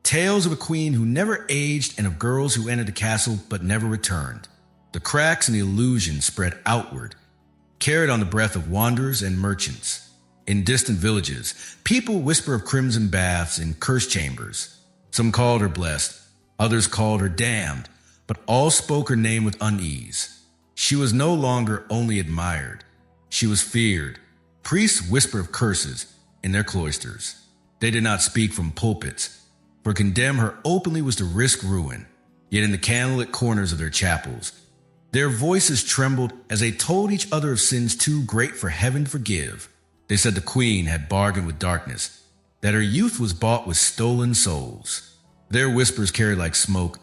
Speaker 4: tales of a queen who never aged and of girls who entered the castle but never returned. The cracks and the illusion spread outward, carried on the breath of wanderers and merchants. In distant villages, people whisper of crimson baths and cursed chambers. Some called her blessed, others called her damned, but all spoke her name with unease. She was no longer only admired, she was feared. Priests whispered of curses in their cloisters. They did not speak from pulpits, for condemn her openly was to risk ruin. Yet in the candlelit corners of their chapels, their voices trembled as they told each other of sins too great for heaven to forgive. They said the queen had bargained with darkness, that her youth was bought with stolen souls. Their whispers carried like smoke,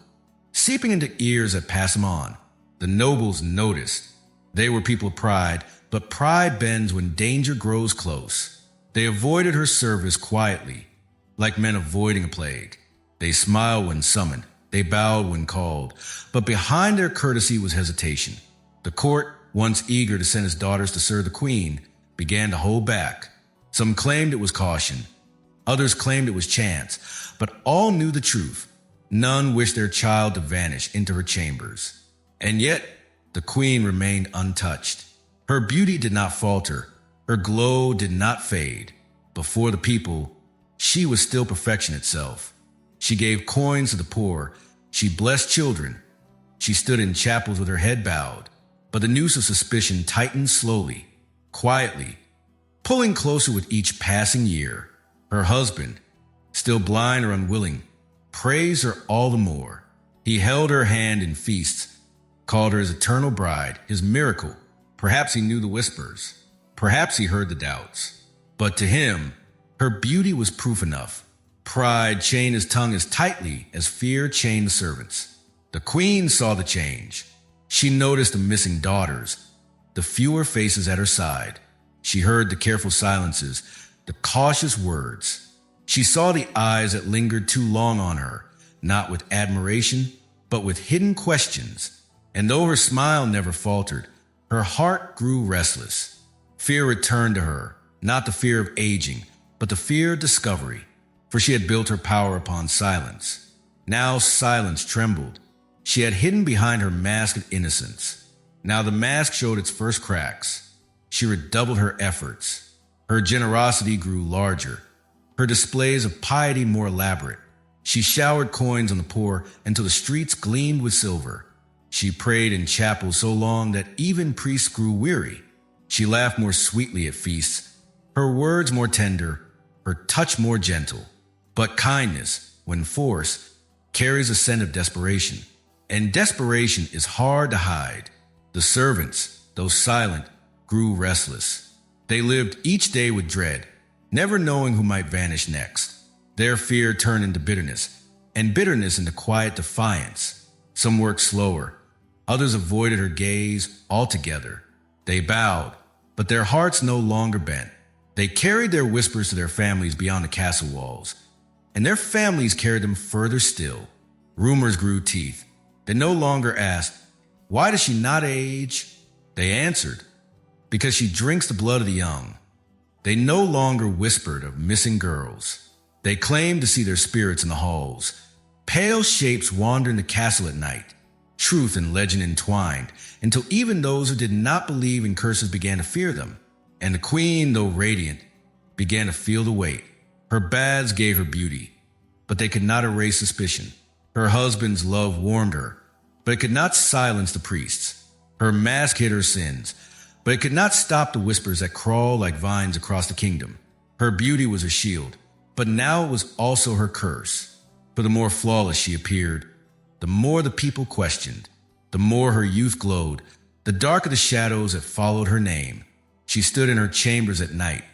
Speaker 4: seeping into ears that passed them on. The nobles noticed. They were people of pride, but pride bends when danger grows close. They avoided her service quietly, like men avoiding a plague. They smiled when summoned, they bowed when called, but behind their courtesy was hesitation. The court, once eager to send its daughters to serve the queen, began to hold back. Some claimed it was caution, others claimed it was chance, but all knew the truth. None wished their child to vanish into her chambers. And yet, the queen remained untouched. Her beauty did not falter, her glow did not fade. Before the people, she was still perfection itself. She gave coins to the poor, she blessed children. She stood in chapels with her head bowed, but the noose of suspicion tightened slowly, quietly, pulling closer with each passing year. Her husband, still blind or unwilling, praised her all the more. He held her hand in feasts, called her his eternal bride, his miracle. Perhaps he knew the whispers. Perhaps he heard the doubts. But to him, her beauty was proof enough. Pride chained his tongue as tightly as fear chained the servants. The queen saw the change. She noticed the missing daughters, the fewer faces at her side. She heard the careful silences, the cautious words. She saw the eyes that lingered too long on her, not with admiration, but with hidden questions. And though her smile never faltered, her heart grew restless. Fear returned to her, not the fear of aging, but the fear of discovery, for she had built her power upon silence. Now silence trembled. She had hidden behind her mask of innocence. Now the mask showed its first cracks. She redoubled her efforts. Her generosity grew larger, her displays of piety more elaborate. She showered coins on the poor until the streets gleamed with silver. She prayed in chapels so long that even priests grew weary. She laughed more sweetly at feasts, her words more tender, her touch more gentle. But kindness, when forced, carries a scent of desperation. And desperation is hard to hide. The servants, though silent, grew restless. They lived each day with dread, never knowing who might vanish next. Their fear turned into bitterness, and bitterness into quiet defiance. Some worked slower. Others avoided her gaze altogether. They bowed, but their hearts no longer bent. They carried their whispers to their families beyond the castle walls, and their families carried them further still. Rumors grew teeth. They no longer asked, "Why does she not age?" They answered, "Because she drinks the blood of the young." They no longer whispered of missing girls. They claimed to see their spirits in the halls. Pale shapes wander in the castle at night, truth and legend entwined, until even those who did not believe in curses began to fear them. And the queen, though radiant, began to feel the weight. Her baths gave her beauty, but they could not erase suspicion. Her husband's love warmed her, but it could not silence the priests. Her mask hid her sins, but it could not stop the whispers that crawled like vines across the kingdom. Her beauty was a shield, but now it was also her curse. For the more flawless she appeared, the more the people questioned, the more her youth glowed, the darker the shadows that followed her name. She stood in her chambers at night,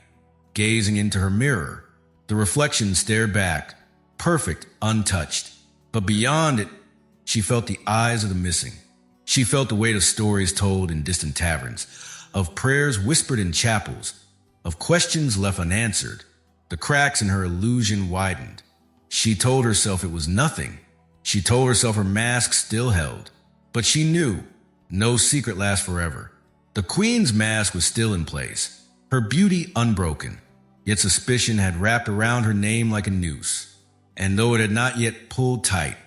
Speaker 4: gazing into her mirror. The reflection stared back, perfect, untouched. But beyond it, she felt the eyes of the missing. She felt the weight of stories told in distant taverns, of prayers whispered in chapels, of questions left unanswered. The cracks in her illusion widened. She told herself it was nothing. She told herself her mask still held. But she knew no secret lasts forever. The queen's mask was still in place, her beauty unbroken, yet suspicion had wrapped around her name like a noose. And though it had not yet pulled tight,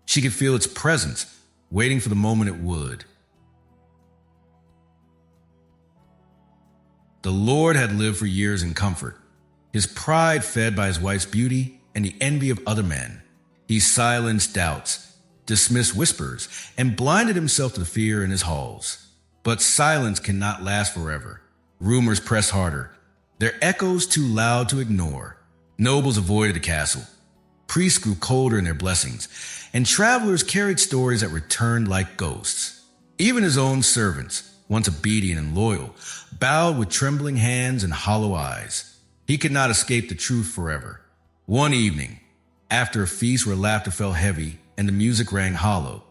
Speaker 4: she could feel its presence, waiting for the moment it would. The Lord had lived for years in comfort, his pride fed by his wife's beauty and the envy of other men. He silenced doubts, dismissed whispers, and blinded himself to the fear in his halls. But silence cannot last forever. Rumors pressed harder, their echoes too loud to ignore. Nobles avoided the castle. Priests grew colder in their blessings, and travelers carried stories that returned like ghosts. Even his own servants, once obedient and loyal, bowed with trembling hands and hollow eyes. He could not escape the truth forever. One evening, after a feast where laughter fell heavy and the music rang hollow,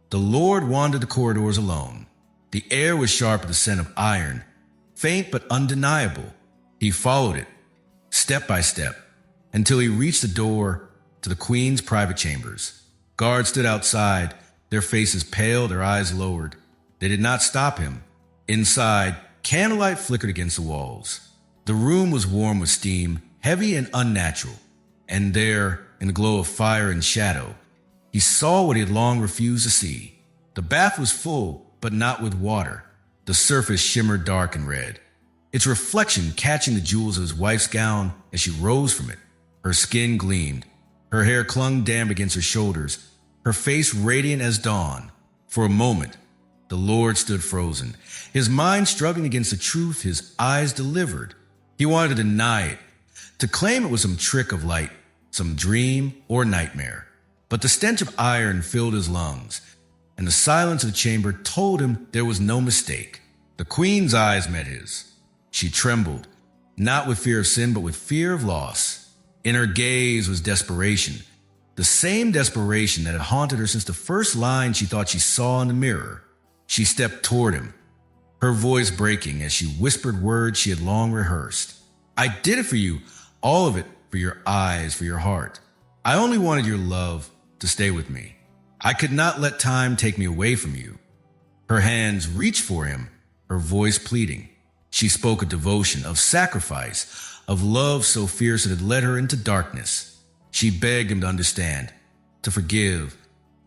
Speaker 4: the Lord wandered the corridors alone. The air was sharp with the scent of iron, faint but undeniable. He followed it, step by step, until he reached the door to the queen's private chambers. Guards stood outside, their faces pale, their eyes lowered. They did not stop him. Inside, candlelight flickered against the walls. The room was warm with steam, heavy and unnatural. And there, in the glow of fire and shadow, he saw what he had long refused to see. The bath was full, but not with water. The surface shimmered dark and red, its reflection catching the jewels of his wife's gown as she rose from it. Her skin gleamed. Her hair clung damp against her shoulders, her face radiant as dawn. For a moment, the Lord stood frozen, his mind struggling against the truth his eyes delivered. He wanted to deny it, to claim it was some trick of light, some dream or nightmare. But the stench of iron filled his lungs, and the silence of the chamber told him there was no mistake. The queen's eyes met his. She trembled, not with fear of sin, but with fear of loss. In her gaze was desperation, the same desperation that had haunted her since the first line she thought she saw in the mirror. She stepped toward him, her voice breaking as she whispered words she had long rehearsed. "I did it for you, all of it, for your eyes, for your heart. I only wanted your love to stay with me. I could not let time take me away from you." Her hands reached for him, her voice pleading. She spoke of devotion, of sacrifice, of love so fierce it had led her into darkness. She begged him to understand, to forgive,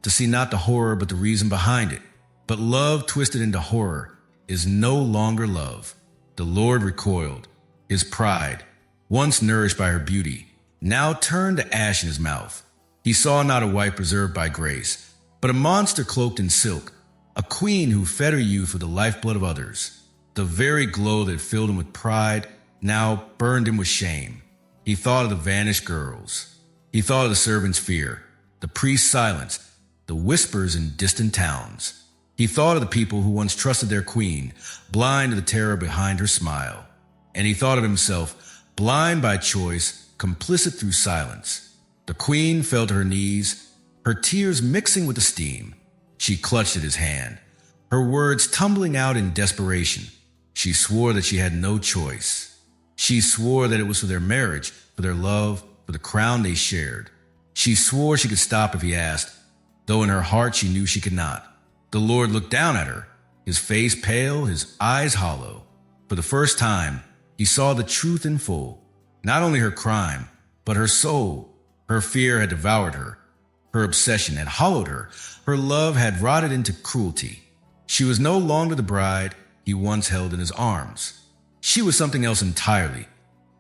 Speaker 4: to see not the horror but the reason behind it. But love twisted into horror is no longer love. The Lord recoiled. His pride, once nourished by her beauty, now turned to ash in his mouth. He saw not a wife preserved by grace, but a monster cloaked in silk, a queen who fed her youth with the lifeblood of others. The very glow that filled him with pride now burned him with shame. He thought of the vanished girls. He thought of the servants' fear, the priest's silence, the whispers in distant towns. He thought of the people who once trusted their queen, blind to the terror behind her smile. And he thought of himself, blind by choice, complicit through silence. The queen fell to her knees, her tears mixing with the steam. She clutched at his hand, her words tumbling out in desperation. She swore that she had no choice. She swore that it was for their marriage, for their love, for the crown they shared. She swore she could stop if he asked, though in her heart she knew she could not. The Lord looked down at her, his face pale, his eyes hollow. For the first time, he saw the truth in full. Not only her crime, but her soul. Her fear had devoured her. Her obsession had hollowed her. Her love had rotted into cruelty. She was no longer the bride he once held in his arms. She was something else entirely,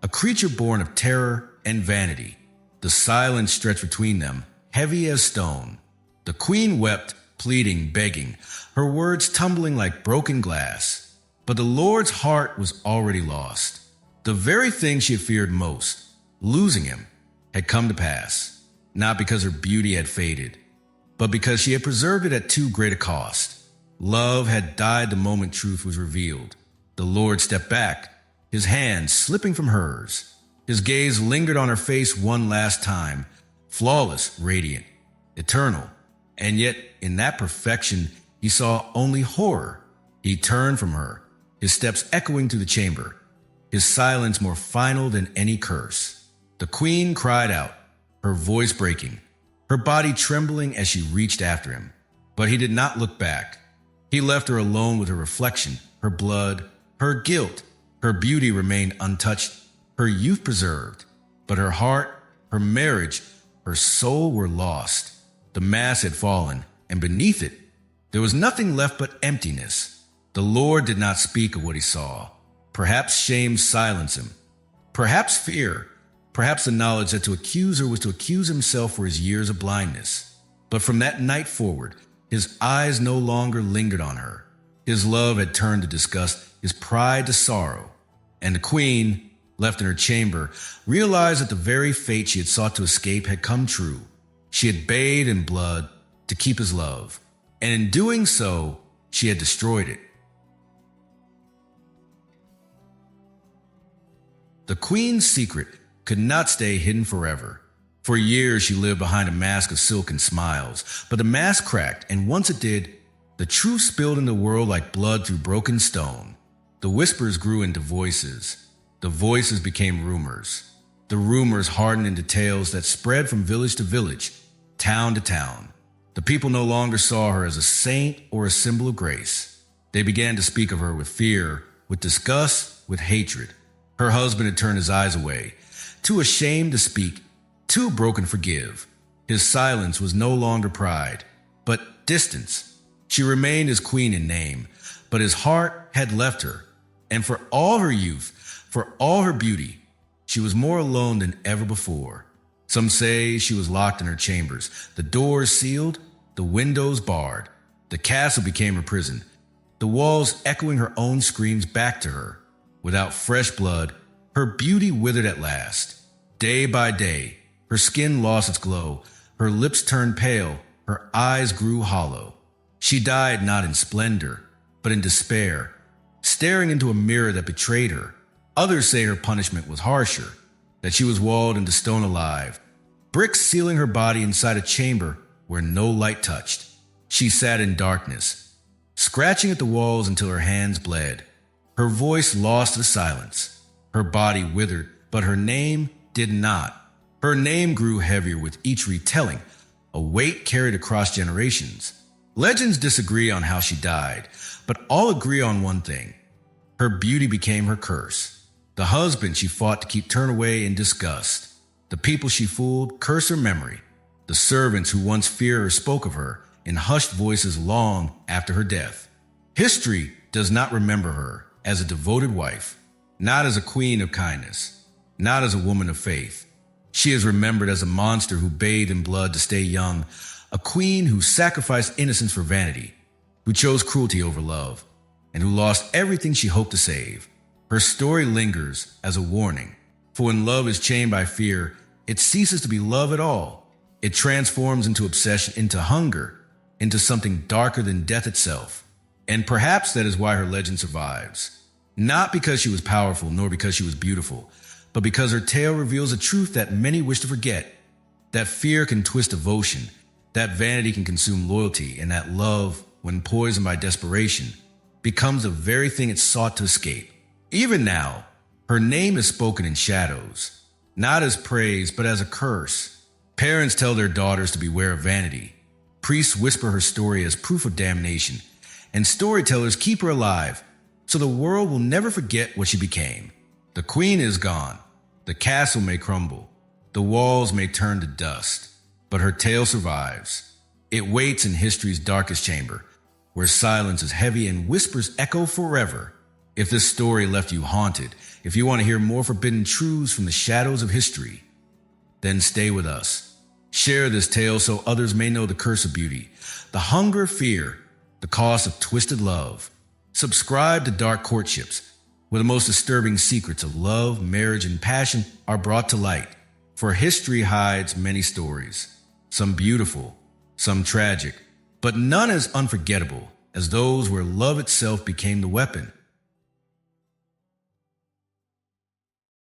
Speaker 4: a creature born of terror and vanity. The silence stretched between them, heavy as stone. The queen wept, pleading, begging, her words tumbling like broken glass. But the Lord's heart was already lost. The very thing she had feared most, losing him, had come to pass, not because her beauty had faded, but because she had preserved it at too great a cost. Love had died the moment truth was revealed. The Lord stepped back, his hand slipping from hers. His gaze lingered on her face one last time, flawless, radiant, eternal. And yet, in that perfection, he saw only horror. He turned from her, his steps echoing through the chamber, his silence more final than any curse. The queen cried out, her voice breaking, her body trembling as she reached after him. But he did not look back. He left her alone with her reflection, her blood, her guilt. Her beauty remained untouched, her youth preserved. But her heart, her marriage, her soul were lost. The mask had fallen, and beneath it, there was nothing left but emptiness. The Lord did not speak of what he saw. Perhaps shame silenced him. Perhaps fear. Perhaps the knowledge that to accuse her was to accuse himself for his years of blindness. But from that night forward, his eyes no longer lingered on her. His love had turned to disgust, his pride to sorrow. And the queen, left in her chamber, realized that the very fate she had sought to escape had come true. She had bathed in blood to keep his love, and in doing so, she had destroyed it. The queen's secret could not stay hidden forever. For years she lived behind a mask of silk and smiles, but the mask cracked, and once it did, the truth spilled in the world like blood through broken stone. The whispers grew into voices. The voices became rumors. The rumors hardened into tales that spread from village to village, town to town. The people no longer saw her as a saint or a symbol of grace. They began to speak of her with fear, with disgust, with hatred. Her husband had turned his eyes away, too ashamed to speak, too broken to forgive. His silence was no longer pride, but distance. She remained his queen in name, but his heart had left her. And for all her youth, for all her beauty, she was more alone than ever before. Some say she was locked in her chambers, the doors sealed, the windows barred. The castle became her prison, the walls echoing her own screams back to her. Without fresh blood, her beauty withered at last. Day by day, her skin lost its glow, her lips turned pale, her eyes grew hollow. She died not in splendor, but in despair, staring into a mirror that betrayed her. Others say her punishment was harsher, that she was walled into stone alive, bricks sealing her body inside a chamber where no light touched. She sat in darkness, scratching at the walls until her hands bled. Her voice lost the silence. Her body withered, but her name did not. Her name grew heavier with each retelling, a weight carried across generations. Legends disagree on how she died, but all agree on one thing. Her beauty became her curse. The husband she fought to keep turned away in disgust. The people she fooled curse her memory. The servants who once feared or spoke of her in hushed voices long after her death. History does not remember her as a devoted wife, not as a queen of kindness, not as a woman of faith. She She is remembered as a monster who bathed in blood to stay young, a queen who sacrificed innocence for vanity, who chose cruelty over love, and who lost everything she hoped to save. Her story lingers as a warning, for when love is chained by fear, it ceases to be love at all. It transforms into obsession, into hunger, into something darker than death itself. And perhaps that is why her legend survives. Not because she was powerful, nor because she was beautiful, but because her tale reveals a truth that many wish to forget. That fear can twist devotion, that vanity can consume loyalty, and that love, when poisoned by desperation, becomes the very thing it sought to escape. Even now, her name is spoken in shadows, not as praise, but as a curse. Parents tell their daughters to beware of vanity. Priests whisper her story as proof of damnation, and storytellers keep her alive, so the world will never forget what she became. The queen is gone. The castle may crumble. The walls may turn to dust, but her tale survives. It waits in history's darkest chamber, where silence is heavy and whispers echo forever. If this story left you haunted, if you want to hear more forbidden truths from the shadows of history, then stay with us. Share this tale so others may know the curse of beauty, the hunger of fear, the cost of twisted love. Subscribe to Dark Courtships, where the most disturbing secrets of love, marriage, and passion are brought to light. For history hides many stories, some beautiful, some tragic, but none as unforgettable as those where love itself became the weapon.